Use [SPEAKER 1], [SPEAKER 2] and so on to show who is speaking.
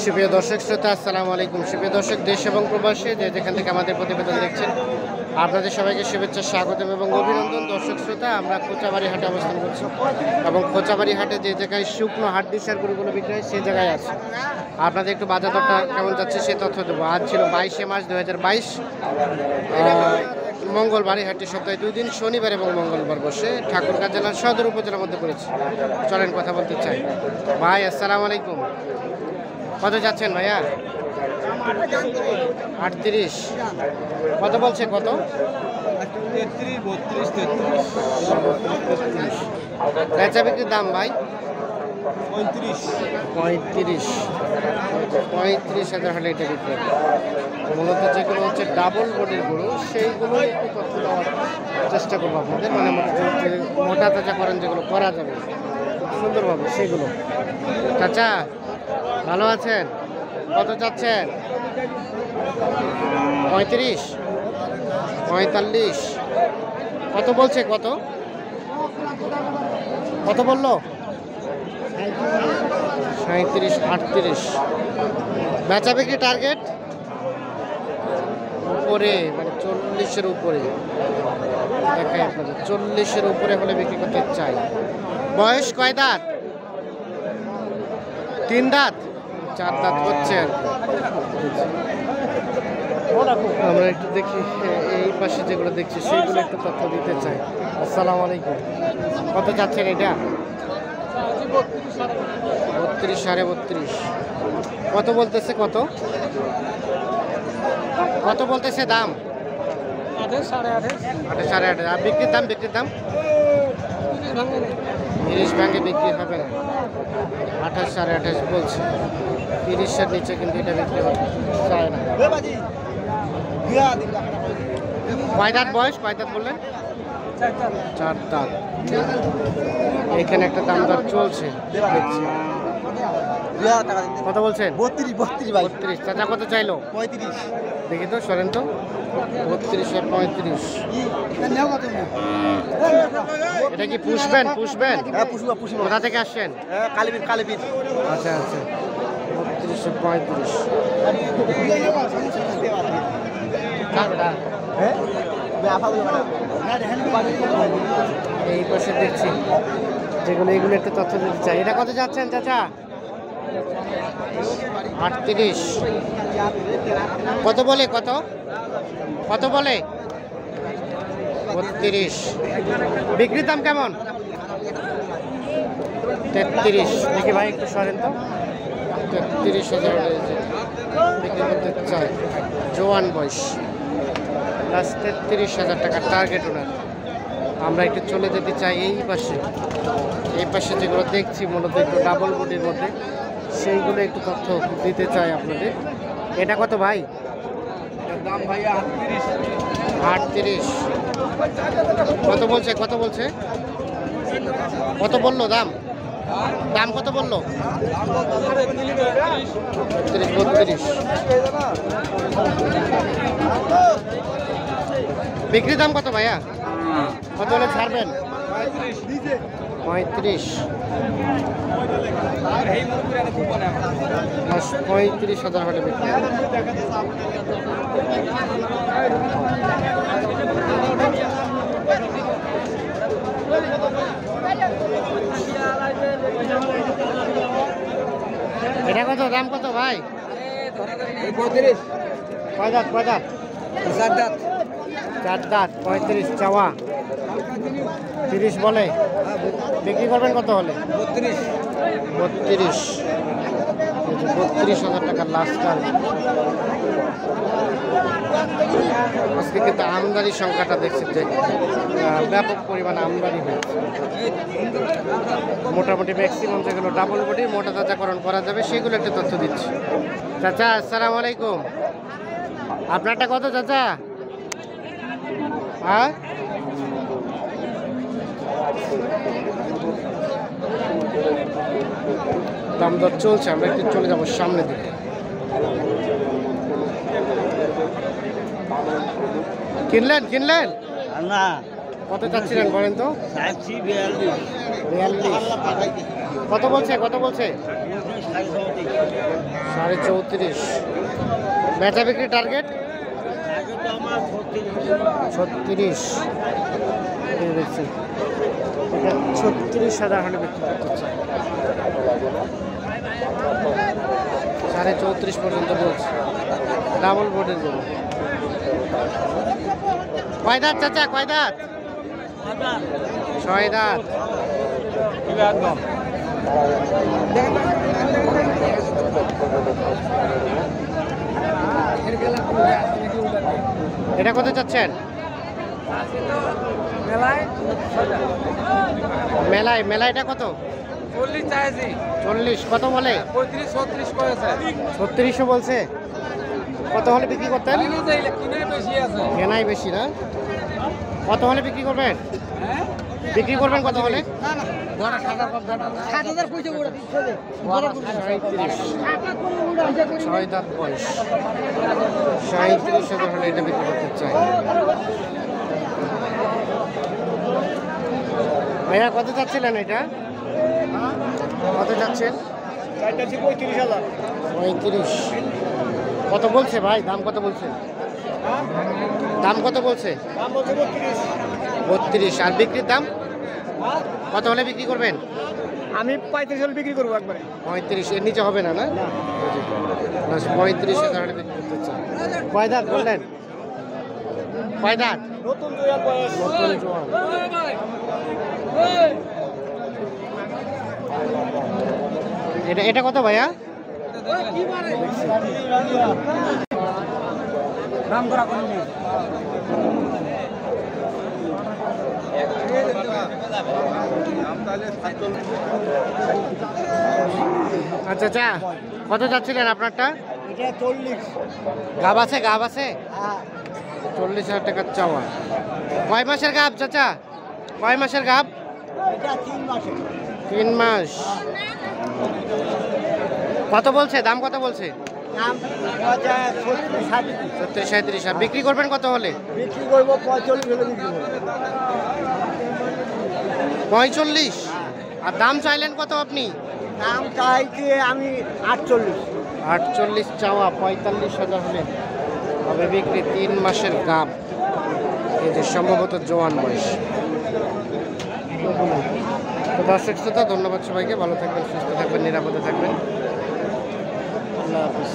[SPEAKER 1] সুপ্রিয় দর্শক শ্রোতা, আসসালামু আলাইকুম। সুপ্রিয় দর্শক, দেশ এবং প্রবাসী যে যেখান থেকে আমাদের প্রতিবেদন দেখছেন, আপনাদের সবাইকে শুভেচ্ছা, স্বাগতম এবং অভিনন্দন। দর্শক শ্রোতা, আমরা কোচাবাড়ি হাটে অবস্থান করছি এবং কোচাবাড়ি হাটে যে জায়গায় শুকনো হাট দিশার গরুগুলো বিক্রি হয় সেই জায়গায় আছে। আপনাদের একটু বাজার দরটা কেমন যাচ্ছে সে তথ্য দেবো। আজ ছিল 22শে মার্চ 2022, মঙ্গলবার। এই হাটটি সপ্তাহে 2 দিন, শনিবার এবং মঙ্গলবার বসে। ঠাকুরগাঁ জেলার সদর উপজেলার মধ্যে পড়েছে। চলেন কথা বলতে চাই। ভাই আসসালামু আলাইকুম, কত যাচ্ছেন ভাইয়া? 38। কত বলছে? কত? 33। বেচা বিক্রির দাম ভাই 35,000 হলে এটা বিক্রি হবে। মূলত যেগুলো হচ্ছে ডাবল বডির গরু, সেইগুলো একটু তথ্য দেওয়ার চেষ্টা করবো আপনাদের। মানে মোটা তাজা করেন যেগুলো করা যাবে সুন্দরভাবে সেইগুলো। চাচা ভালো আছেন? কত চাচ্ছেন? 35, 45। কত বলছে? কত কত বললো? 37, 38। বেচা বিক্রি টার্গেট উপরে, মানে 40-এর উপরে। দেখাই আপনাদের, 40-এর উপরে হলে বিক্রি করতে চাই। বয়স কয় দাঁত? 3 দাঁত, 4 দাঁত হচ্ছে আর কি। আমরা একটু দেখি এই পাশে যেগুলো দেখছি সেইগুলো একটু তথ্য দিতে চাই। আসসালামু আলাইকুম, কত চাচ্ছেন এটা? 32, 32.5। কত বলতেছে? কত কত বলতেছে দাম?
[SPEAKER 2] 28,
[SPEAKER 1] 28.5। আর বিক্রির দাম? বিক্রির দাম 30 ভাঙে বিক্রি হবে না। 28, 28.5 বলছে। 30-এর নিচে কিন্তু এটা বিক্রি হতে চায় না। কয় দাঁত বয়স? কয় দাঁত বললেন? 4 দাঁত। এখানে একটা দাম দর চলছে দেখছি। কত বলছেন? 32। চাচা কত চাইলো?
[SPEAKER 2] 35।
[SPEAKER 1] দেখি তো, সরেন তো। 32 আর 35। এটা কি পুষবেন? পুষবেন?
[SPEAKER 2] হ্যাঁ, পুষবো।
[SPEAKER 1] কোথা থেকে আসছেন?
[SPEAKER 2] কালীবীর।
[SPEAKER 1] আচ্ছা আচ্ছা, 32 আর 35। এই পাশে দেখছি যেগুলো, এইগুলো একটু তথ্য দিতে চাই। এটা কত যাচ্ছেন চাচা? 38। কত বলে? কত কত বলে? 32। বিক্রির দাম কেমন? 33। দেখি ভাই একটু সরেন তো। 33,000 বিক্রি করতে চাই। জোয়ান বয়স, প্লাস 33,000 টাকার টার্গেট ওনার। আমরা একটু চলে যেতে চাই এই পাশে। এই পাশে যেগুলো দেখছি মূলত একটু ডাবল বডির মধ্যে, সেইগুলো একটু তথ্য দিতে চাই আপনাদের। এটা কত ভাই?
[SPEAKER 2] দাম ভাইয়া
[SPEAKER 1] 38। কত বলছে? কত বলছে? কত বললো দাম? দাম কত বললো? 32। বিক্রি দাম কত ভাইয়া? কত হলে ছাড়বেন? 35। 35,000 হলে বিক্রি। এটা কত? দাম কত ভাই?
[SPEAKER 2] 35।
[SPEAKER 1] কয় দাঁত? কয় দাঁত?
[SPEAKER 2] 4 দাঁত।
[SPEAKER 1] 4 দাঁত। 35 চাওয়া, 30 বলে। বিক্রি করবেন কত হলে?
[SPEAKER 2] 32।
[SPEAKER 1] 32,000 টাকার লাস্ট। আজকে কিন্তু আমদানি সংখ্যাটা দেখছি যে ব্যাপক পরিমাণে আমদানি হয়েছে। মোটামুটি ম্যাক্সিমাম যেগুলো ডাবল বডি মোটা তাজাকরণ করা যাবে সেগুলো একটা তথ্য দিচ্ছি। চাচা আসসালামু আলাইকুম, আপনারটা কত চাচা? হ্যাঁ, দাম দর চলছে। আমরা একটু চলে যাবো সামনে দিকে। কিনলেন
[SPEAKER 2] না,
[SPEAKER 1] কত চাচ্ছিলেন বলেন তো?
[SPEAKER 2] 42।
[SPEAKER 1] 42। কত বলছে 34.5। বেচা বিক্রি টার্গেট 36। 36,000 হলে বিক্রি করতে চাই। 34.5 পর্যন্ত বলছে। ডাবল বোর্ডের গরু। কয় দাঁত চাচা, কয় দাঁত? 6 দাঁত। এটা কত চাচ্ছেন? মেলায় কত? 40। কত বলে? 36 বলছে। কত হলে বিক্রি করতেন? কেনাই বেশি না? কত হলে বিক্রি করবেন? কত হলে? 6 দাঁত বয়স। 37,000 হলে এটা বিক্রি করতে চাই। ভাইয়া কত চাচ্ছিলেন এটা? কত চাচ্ছেন? 35। কত বলছে ভাই? দাম কত বলছে? দাম কত বলছে? 32। আর বিক্রির দাম কত হলে বিক্রি করবেন?
[SPEAKER 2] আমি 35 হলে বিক্রি করবো একবারে।
[SPEAKER 1] 35। এর নিচে হবে না? 35,000 হলে বিক্রি করতে চাই। কয় দাঁত বললেন? কয় দাঁত?
[SPEAKER 2] নতুন জোয়ান বয়স।
[SPEAKER 1] নতুন জোয়ান। এটা কত ভাইয়া?
[SPEAKER 2] দাম করা কোন নেই।
[SPEAKER 1] আচ্ছা আচ্ছা, কত যাচ্ছিলেন আপনারটা?
[SPEAKER 2] এটা 40।
[SPEAKER 1] গাব আছে? 40,000 টাকার চাওয়া। কয় মাসের গাব চাচা? কয় মাসের গাব?
[SPEAKER 2] এটা 3 মাসের।
[SPEAKER 1] 3 মাস। কত বলছে? দাম কত বলছে?
[SPEAKER 2] দাম
[SPEAKER 1] 37। আর বিক্রি করবেন কত হলে?
[SPEAKER 2] বিক্রি করবো 45 হলে বিক্রি করবো।
[SPEAKER 1] 45। আর দাম চাইলেন কত আপনি?
[SPEAKER 2] দাম চাইছি আমি 48।
[SPEAKER 1] 48 চাওয়া। 45,000 হলে হবে বিক্রি। 3 মাসের গাব। এই যে সম্ভবত জোয়ান বয়স। তো দর্শক শ্রোতা, ধন্যবাদ সবাইকে। ভালো থাকবেন, সুস্থ থাকবেন, নিরাপদে থাকবেন। আল্লাহ হাফিজ।